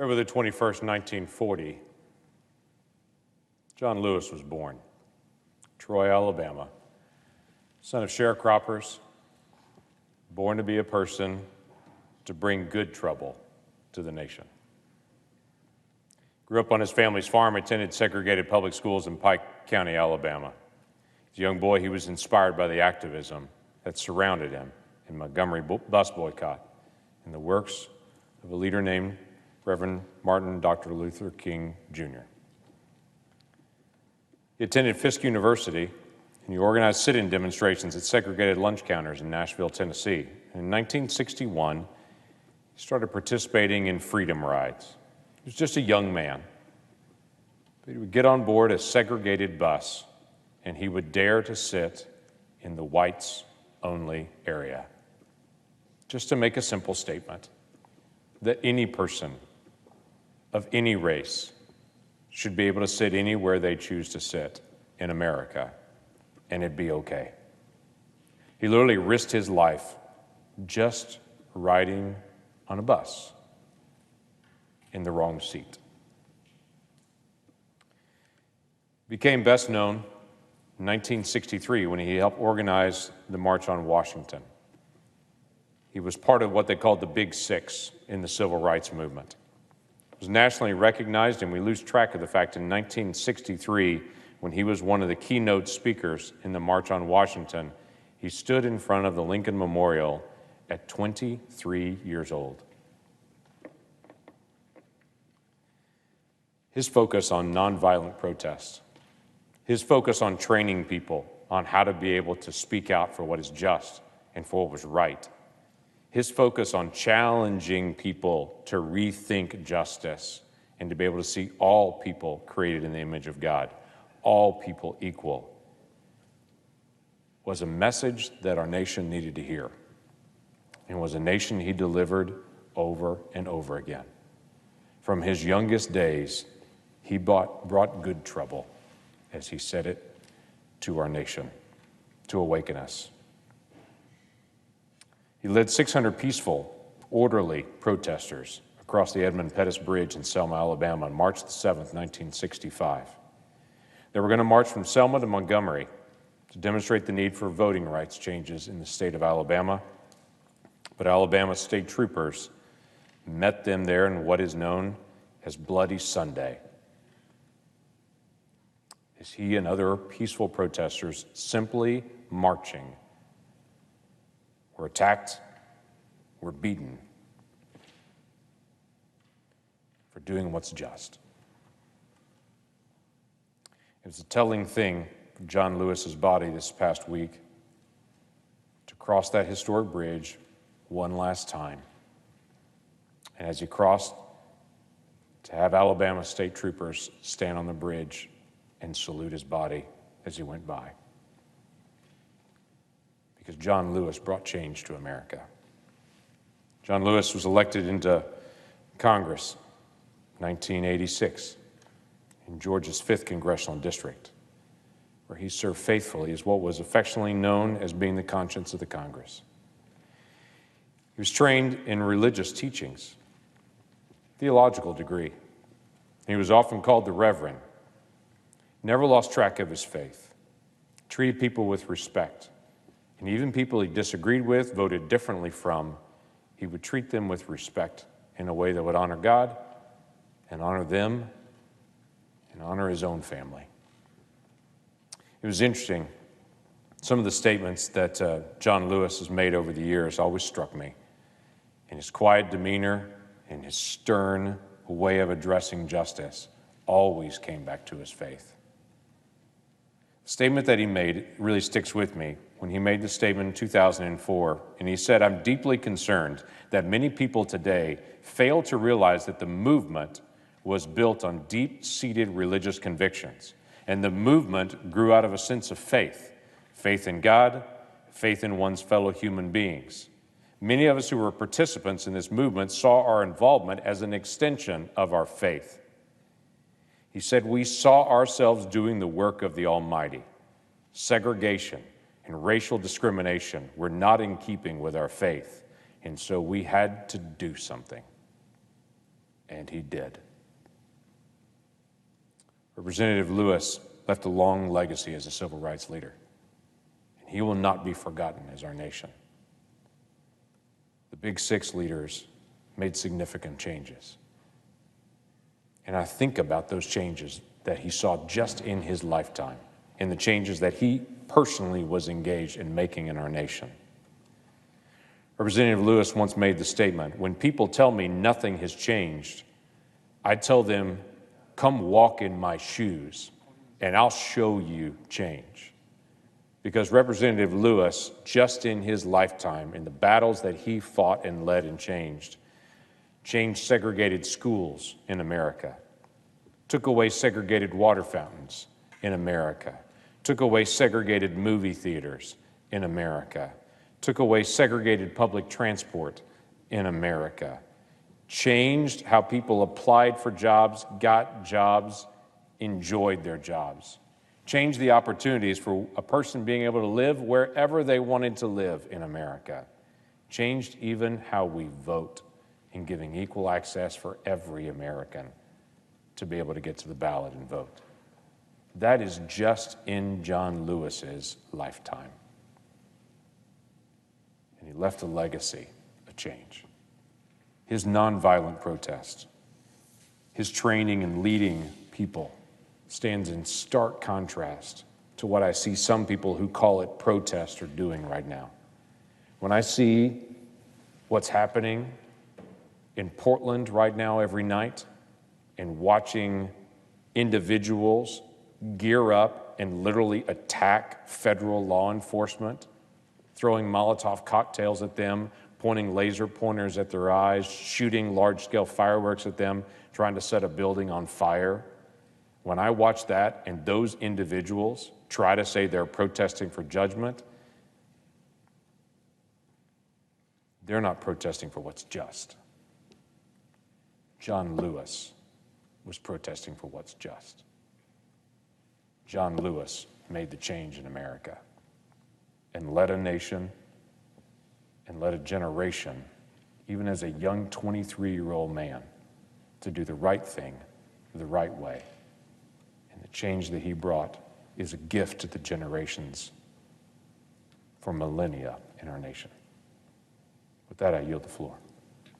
February the 21st, 1940, John Lewis was born. Troy, Alabama, son of sharecroppers, born to be a person to bring good trouble to the nation. Grew up on his family's farm, attended segregated public schools in Pike County, Alabama. As a young boy, he was inspired by the activism that surrounded him in Montgomery bus boycott and the works of a leader named Reverend Martin Dr. Luther King, Jr. He attended Fisk University, and he organized sit-in demonstrations at segregated lunch counters in Nashville, Tennessee. And in 1961, he started participating in freedom rides. He was just a young man, but he would get on board a segregated bus, and he would dare to sit in the whites-only area, just to make a simple statement that any person of any race should be able to sit anywhere they choose to sit in America, and it'd be okay. He literally risked his life just riding on a bus in the wrong seat. Became best known in 1963 when he helped organize the March on Washington. He was part of what they called the Big Six in the civil rights movement. It was nationally recognized, and we lose track of the fact in 1963, when he was one of the keynote speakers in the March on Washington, he stood in front of the Lincoln Memorial at 23 years old. His focus on nonviolent protest, his focus on training people on how to be able to speak out for what is just and for what was right, his focus on challenging people to rethink justice and to be able to see all people created in the image of God, all people equal, was a message that our nation needed to hear, and was a nation he delivered over and over again. From his youngest days, he brought good trouble, as he said it, to our nation, to awaken us. He led 600 peaceful, orderly protesters across the Edmund Pettus Bridge in Selma, Alabama on March the 7th, 1965. They were going to march from Selma to Montgomery to demonstrate the need for voting rights changes in the state of Alabama, but Alabama state troopers met them there in what is known as Bloody Sunday, as he and other peaceful protesters simply marching were attacked, were beaten for doing what's just. It was a telling thing for John Lewis's body this past week to cross that historic bridge one last time. And as he crossed, to have Alabama state troopers stand on the bridge and salute his body as he went by. Because John Lewis brought change to America. John Lewis was elected into Congress in 1986 in Georgia's 5th Congressional District, where he served faithfully as what was affectionately known as being the conscience of the Congress. He was trained in religious teachings, theological degree. He was often called the Reverend. Never lost track of his faith, treated people with respect, and even people he disagreed with, voted differently from, he would treat them with respect in a way that would honor God and honor them and honor his own family. It was interesting. Some of the statements that John Lewis has made over the years always struck me. In his quiet demeanor and his stern way of addressing justice, always came back to his faith. The statement that he made really sticks with me when he made the statement in 2004, and he said, "I'm deeply concerned that many people today fail to realize that the movement was built on deep-seated religious convictions, and the movement grew out of a sense of faith, faith in God, faith in one's fellow human beings. Many of us who were participants in this movement saw our involvement as an extension of our faith." He said, "We saw ourselves doing the work of the Almighty. Segregation and racial discrimination were not in keeping with our faith, and so we had to do something." and he did. Representative Lewis left a long legacy as a civil rights leader, and he will not be forgotten as our nation. The Big Six leaders made significant changes. And I think about those changes that he saw just in his lifetime, and the changes that he personally was engaged in making in our nation. Representative Lewis once made the statement, "When people tell me nothing has changed, I tell them, come walk in my shoes, and I'll show you change." Because Representative Lewis, just in his lifetime, in the battles that he fought and led and changed segregated schools in America, took away segregated water fountains in America, took away segregated movie theaters in America, took away segregated public transport in America, changed how people applied for jobs, got jobs, enjoyed their jobs, changed the opportunities for a person being able to live wherever they wanted to live in America, changed even how we vote in giving equal access for every American to be able to get to the ballot and vote. That is just in John Lewis's lifetime. And he left a legacy of change. His nonviolent protest, his training and leading people stands in stark contrast to what I see some people who call it protest are doing right now. When I see what's happening in Portland right now every night and watching individuals gear up and literally attack federal law enforcement, throwing Molotov cocktails at them, pointing laser pointers at their eyes, shooting large-scale fireworks at them, trying to set a building on fire. When I watch that and those individuals try to say they're protesting for judgment, they're not protesting for what's just. John Lewis was protesting for what's just. John Lewis made the change in America and led a nation and led a generation, even as a young 23-year-old man, to do the right thing the right way. And the change that he brought is a gift to the generations for millennia in our nation. With that, I yield the floor.